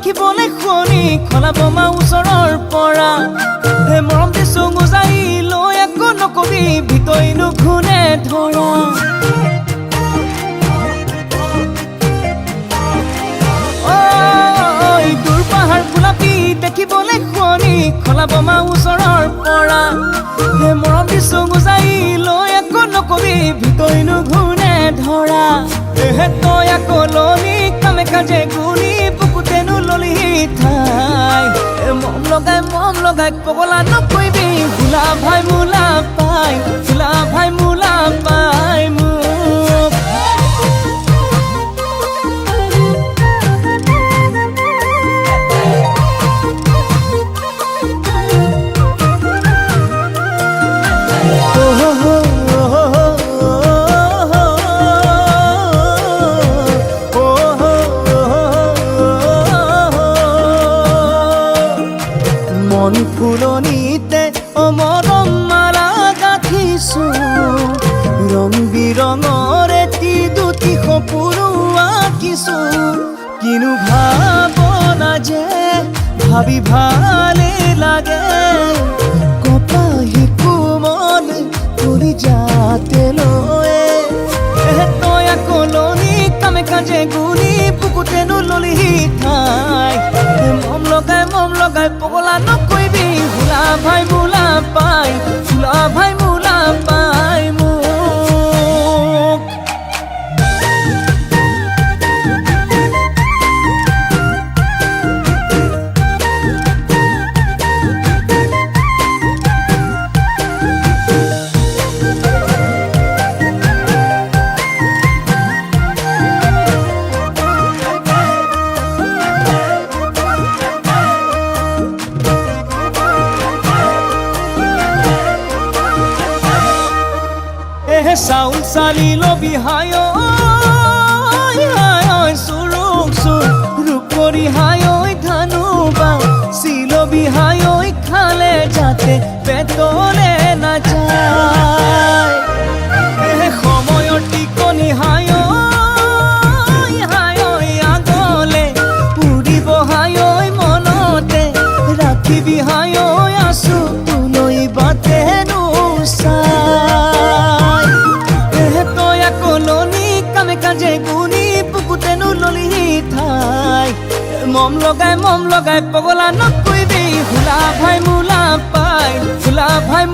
দেখিবলৈ শুৱনি খলাব মা ওচৰৰ পৰা হে মৰম দিছো গুজাই লৈ একো নকবি ভিতৰিনো ঘূনে ধৰা দূৰ পাহাৰ গোলাপী দেখিবলৈ শুৱনি খলাব মা ওচৰৰ পৰা হে মৰম দিছো গুজাই লৈ একো নকবি ভিতৰিনো ঘূনে ধৰা হে তই আকৌ ললি কামে কাজে গুলি বুকুতেনো ললি ঠাই মম লগাই পগলা নকৰিবি ভোলা ভাই মোলা পাই ভোলা ভাই মোলা পাই মোক মন ফুলনিতে মৰম মালা গাঁঠিছো ৰং বিৰঙৰ এটি দুটি সপোনো আঁকিছো কিনো ভাৱনা যে ভাবি ভালে লাগে কপাহি কোমল কৰি যাতে লয়ে তই আকৌ ললি কামে কাজে গুলি বুকুতেনো ললি ঠাই মম লগাই পগলা নকৰিবি ভোলা ভাই মোলা পাই ভোলা ভাই মোলা পাই মোক চাউল চালি লবি হায় চুৰুক চুৰ ৰূপৰি হায় ধানু বা চিলবি হায় খালে যাতে পেটলে নাযায় সময়ৰ টিকনি হায় আগলে উৰিব হায় মনতে ৰাখিবি হায় আছো তুলৈ বাটেনো চাই কাজে গুনি বুকুতেনো ললি ঠাই মম লগাই পগলা নকৰিবি ভোলা ভাই মোলা পাই ভোলা ভাই